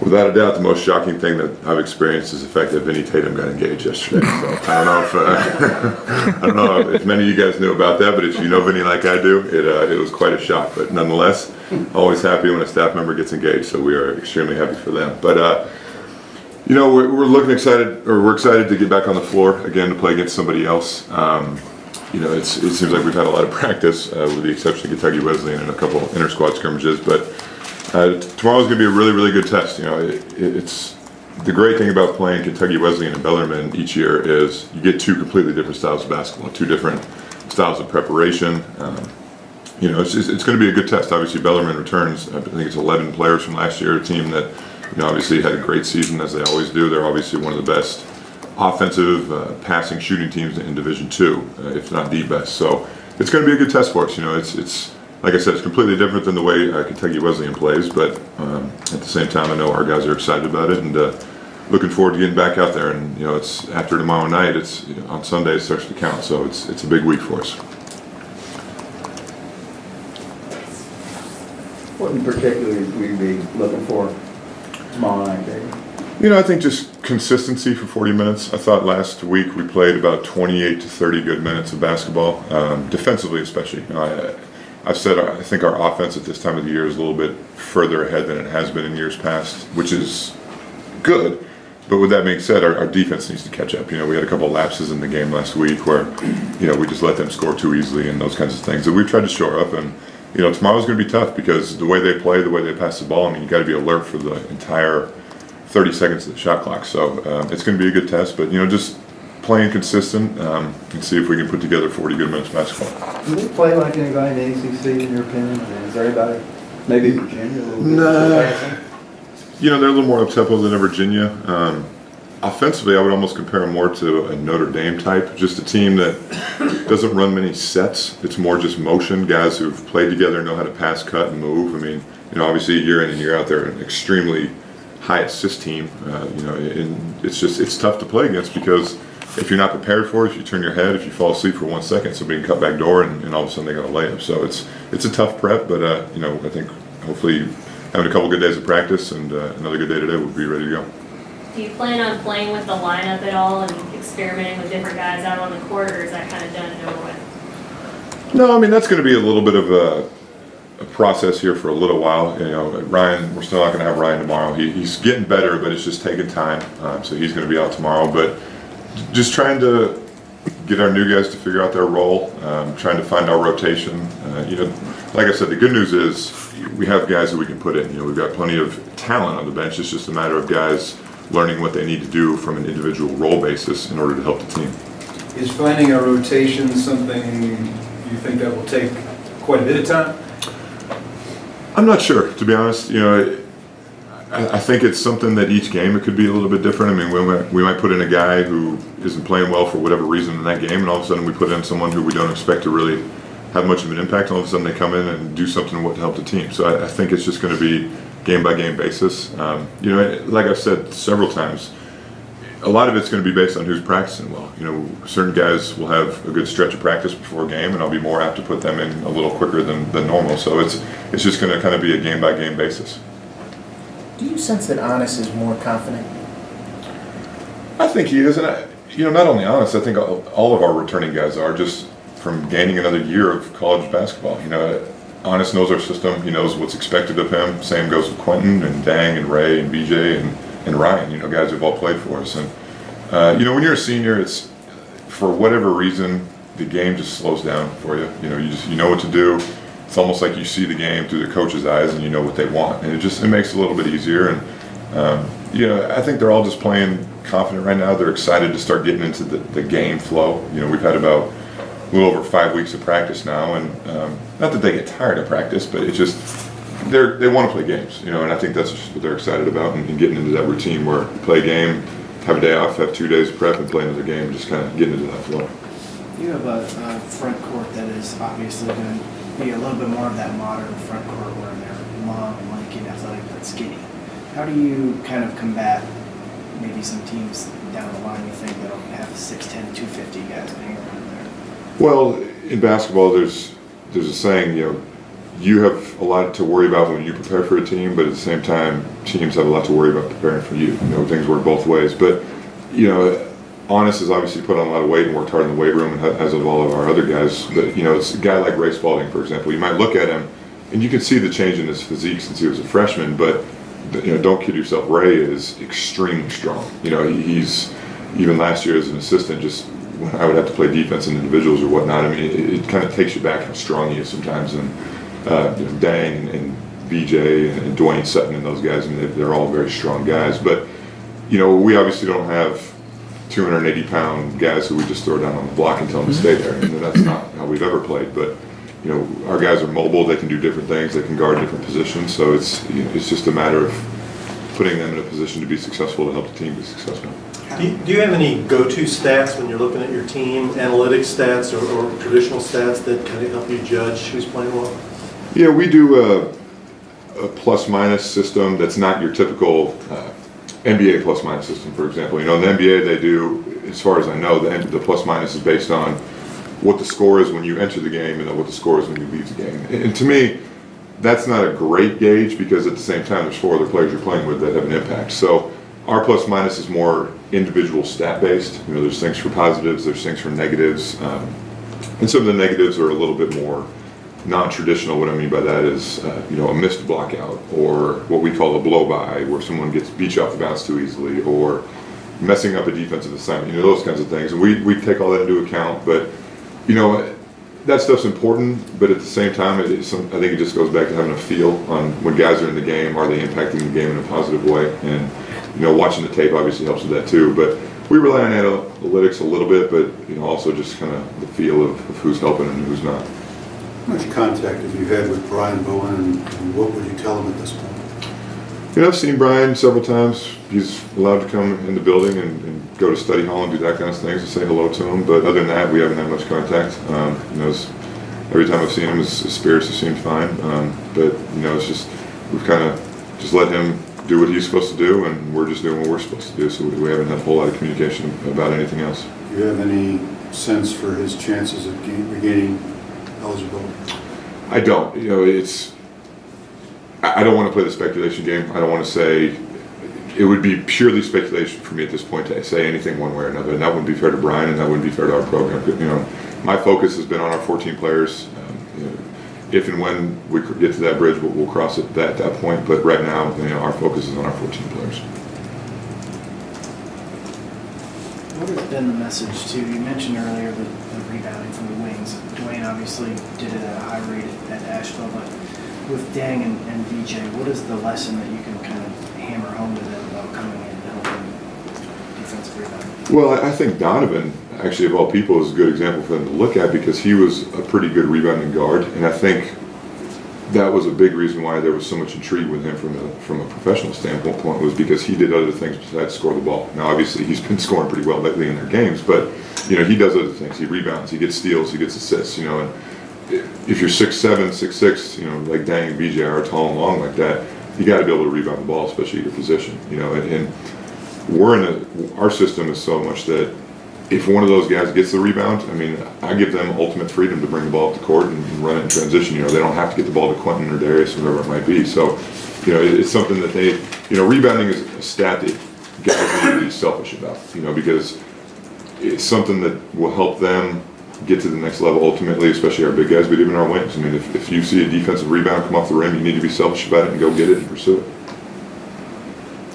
Without a doubt, the most shocking thing that I've experienced is the fact that Vinny Tatum got engaged yesterday. So I don't know if I don't know if many of you guys knew about that, but if you know Vinny like I do, it was quite a shock. But nonetheless, always happy when a staff member gets engaged. So we are extremely happy for them. But you know, we're excited to get back on the floor again to play against somebody else. You know, it seems like we've had a lot of practice, with the exception of Kentucky Wesleyan and a couple inter-squad scrimmages, but tomorrow's going to be a really, really good test. You know, it's the great thing about playing Kentucky Wesleyan and Bellarmine each year is you get two completely different styles of basketball, two different styles of preparation. You know, it's going to be a good test. Obviously, Bellarmine returns, I think it's 11 players from last year, a team that, you know, obviously had a great season as they always do. They're obviously one of the best offensive, passing, shooting teams in Division II, if not the best. So it's going to be a good test for us. You know, it's like I said, it's completely different than the way Kentucky Wesleyan plays, but at the same time, I know our guys are excited about it and looking forward to getting back out there. And you know, it's after tomorrow night. It's, you know, on Sunday it starts to count, so it's a big week for us. What in particular will you be looking for tomorrow night, David? You know, I think just consistency for 40 minutes. I thought last week we played about 28 to 30 good minutes of basketball, defensively especially. You know, I've said I think our offense at this time of the year is a little bit further ahead than it has been in years past, which is good. But with that being said, our defense needs to catch up. You know, we had a couple of lapses in the game last week where, you know, we just let them score too easily and those kinds of things. And we've tried to shore up. And, you know, tomorrow's going to be tough because the way they play, the way they pass the ball, I mean, you got to be alert for the entire 30 seconds of the shot clock. So it's going to be a good test. But, you know, just playing consistent and see if we can put together 40 good minutes of basketball. Do they play like anybody in the ACC, in your opinion? I mean, is there anybody, maybe Virginia, a little bit? Nah. You know, they're a little more up-tempo than Virginia. Offensively, I would almost compare them more to a Notre Dame type, just a team that doesn't run many sets. It's more just motion, guys who've played together, know how to pass, cut, and move. I mean, you know, obviously year in and year out, they're an extremely high assist team. You know, and it's tough to play against because if you're not prepared for it, if you turn your head, if you fall asleep for 1 second, somebody can cut back door and all of a sudden they got a layup. So it's a tough prep, but you know, I think hopefully having a couple good days of practice and another good day today, we'll be ready to go. Do you plan on playing with the lineup at all and experimenting with different guys out on the court, or is that kind of done and over with? No, I mean, that's going to be a little bit of a process here for a little while. You know, Ryan, we're still not going to have Ryan tomorrow. He's getting better, but it's just taking time. So he's going to be out tomorrow. But just trying to get our new guys to figure out their role, trying to find our rotation. You know, like I said, the good news is we have guys that we can put in. You know, we've got plenty of talent on the bench. It's just a matter of guys learning what they need to do from an individual role basis in order to help the team. Is finding a rotation something you think that will take quite a bit of time? I'm not sure, to be honest. You know, I think it's something that each game it could be a little bit different. I mean, we might put in a guy who isn't playing well for whatever reason in that game, and all of a sudden we put in someone who we don't expect to really have much of an impact, and all of a sudden they come in and do something to help the team. So I think it's just going to be game-by-game basis. You know, like I've said several times, a lot of it's going to be based on who's practicing well. You know, certain guys will have a good stretch of practice before a game, and I'll be more apt to put them in a little quicker than normal. So it's just going to kind of be a game-by-game basis. Do you sense that Honest is more confident? I think he is, and you know, not only Honest, I think all of our returning guys are, just from gaining another year of college basketball. You know, Honest knows our system. He knows what's expected of him. Same goes with Quentin and Dang and Ray and BJ and Ryan. You know, guys who've all played for us. And you know, when you're a senior, it's for whatever reason the game just slows down for you. You know, you know what to do. It's almost like you see the game through the coach's eyes and you know what they want, and it makes it a little bit easier. And you know, I think they're all just playing confident right now. They're excited to start getting into the game flow. You know, we've had about a little over 5 weeks of practice now, and not that they get tired of practice, but it's just they want to play games, you know, and I think that's what they're excited about, and getting into that routine where you play a game, have a day off, have 2 days of prep, and play another game, just kind of getting into that flow. You have a front court that is obviously going to be a little bit more of that modern front court where they're long and lanky and athletic but skinny. How do you kind of combat maybe some teams down the line you think that'll have 6'10", 250 guys hanging around there? Well, in basketball, there's a saying, you know, you have a lot to worry about when you prepare for a team, but at the same time, teams have a lot to worry about preparing for you. You know, things work both ways. But, you know, Honest has obviously put on a lot of weight and worked hard in the weight room, and as of all of our other guys. But, you know, it's a guy like Ray Spalding, for example. You might look at him, and you can see the change in his physique since he was a freshman, but, you know, don't kid yourself, Ray is extremely strong. You know, he's, even last year as an assistant, just when I would have to play defense in individuals or whatnot, I mean, it kind of takes you back how strong he is sometimes. And, you know, Dang and BJ and Dwayne Sutton and those guys, I mean, they're all very strong guys. But, you know, we obviously don't have 280-pound guys who we just throw down on the block and tell them to stay there. And that's not how we've ever played. But, you know, our guys are mobile. They can do different things. They can guard different positions. So it's, you know, it's just a matter of putting them in a position to be successful, to help the team be successful. Do you have any go-to stats when you're looking at your team, analytics stats or traditional stats that kind of help you judge who's playing well? Yeah, we do a plus-minus system that's not your typical NBA plus-minus system, for example. You know, in the NBA they do, as far as I know, the plus-minus is based on what the score is when you enter the game and then what the score is when you leave the game. And to me, that's not a great gauge because at the same time there's 4 other players you're playing with that have an impact. So our plus-minus is more individual stat-based. You know, there's things for positives, there's things for negatives, and some of the negatives are a little bit more non-traditional. What I mean by that is, you know, a missed blockout, or what we call a blow-by, where someone gets beat you off the bounce too easily, or messing up a defensive assignment. You know, those kinds of things. And we take all that into account. But, you know, that stuff's important. But at the same time, I think it just goes back to having a feel on when guys are in the game. Are they impacting the game in a positive way? And, you know, watching the tape obviously helps with that too. But we rely on analytics a little bit, but, you know, also just kind of the feel of who's helping and who's not. How much contact have you had with Brian Bowan, and what would you tell him at this point? You know, I've seen Brian several times. He's allowed to come in the building and go to study hall and do that kind of things and say hello to him. But other than that, we haven't had much contact. You know, every time I've seen him, his spirits have seemed fine. But, you know, it's just, we've kind of just let him do what he's supposed to do, and we're just doing what we're supposed to do. So we haven't had a whole lot of communication about anything else. Do you have any sense for his chances of regaining eligibility? I don't. You know, I don't want to play the speculation game. I don't want to say, it would be purely speculation for me at this point to say anything one way or another, and that wouldn't be fair to Brian, and that wouldn't be fair to our program. You know, my focus has been on our 14 players. You know, if and when we get to that bridge, we'll cross it at that point. But right now, you know, our focus is on our 14 players. What has been the message too? You mentioned earlier the rebounding from the wings. Dwayne obviously did it at a high rate at Asheville, but with Dang and VJ, what is the lesson that you can kind of hammer home to them about coming in and helping defensive rebounding? Well, I think Donovan, actually, of all people, is a good example for them to look at because he was a pretty good rebounding guard, and I think that was a big reason why there was so much intrigue with him from a professional standpoint, was because he did other things besides score the ball. Now, obviously, he's been scoring pretty well lately in their games, but, you know, he does other things. He rebounds, he gets steals, he gets assists, you know, and if you're 6'7", 6'6", you know, like Dang and BJ are tall and long like that, you got to be able to rebound the ball, especially your position, you know, and our system is so much that if one of those guys gets the rebound, I mean, I give them ultimate freedom to bring the ball up the court and run it in transition. You know, they don't have to get the ball to Quentin or Darius or whoever it might be. So, you know, it's something that they, you know, rebounding is a stat that guys need to be selfish about, you know, because it's something that will help them get to the next level ultimately, especially our big guys, but even our wings. I mean, if you see a defensive rebound come off the rim, you need to be selfish about it and go get it and pursue it.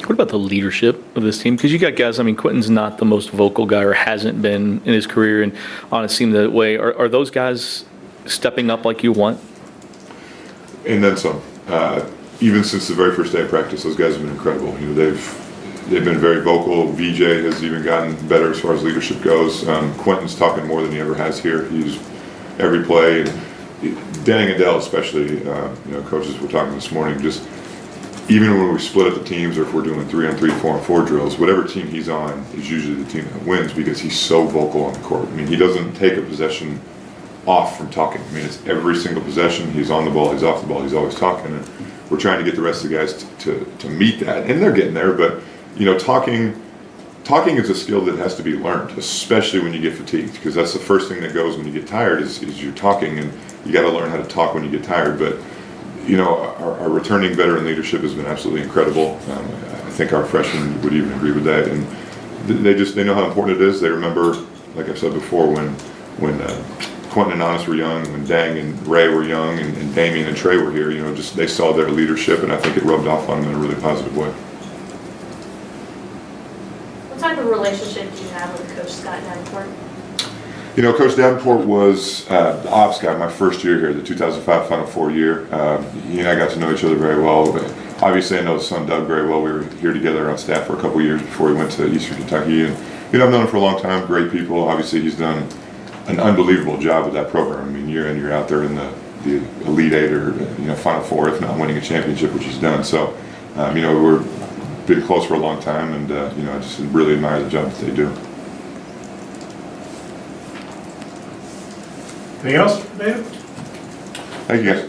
What about the leadership of this team? Because you got guys, I mean, Quentin's not the most vocal guy or hasn't been in his career, and Honest seemed that way. Are those guys stepping up like you want? And then some. Even since the very first day of practice, those guys have been incredible. You know, they've been very vocal. VJ has even gotten better as far as leadership goes. Quentin's talking more than he ever has here. He's every play, and Dang and Dell especially. You know, coaches were talking this morning. Just even when we split up the teams, or if we're doing 3-on-3, 4-on-4 drills, whatever team he's on is usually the team that wins because he's so vocal on the court. I mean, he doesn't take a possession off from talking. I mean, it's every single possession. He's on the ball, he's off the ball, he's always talking. And we're trying to get the rest of the guys to meet that, and they're getting there. But you know, talking is a skill that has to be learned, especially when you get fatigued, because that's the first thing that goes when you get tired is you're talking, and you got to learn how to talk when you get tired. But you know, our returning veteran leadership has been absolutely incredible. I think our freshmen would even agree with that. And they know how important it is. They remember, like I said before, when Quentin and Honest were young, when Dang and Ray were young, and Damien and Trey were here, you know, just they saw their leadership, and I think it rubbed off on them in a really positive way. What type of relationship do you have with Coach Scott Davenport? You know, Coach Davenport was the ops guy my first year here, the 2005 Final Four year. He and I got to know each other very well. But obviously, I know his son Doug very well. We were here together on staff for a couple years before he went to Eastern Kentucky. And, you know, I've known him for a long time, great people. Obviously, he's done an unbelievable job with that program. I mean, year in, year out there in the Elite Eight or, you know, Final Four, if not winning a championship, which he's done. So, you know, we've been close for a long time, and, you know, I just really admire the job that they do. Anything else, David? Thank you, guys.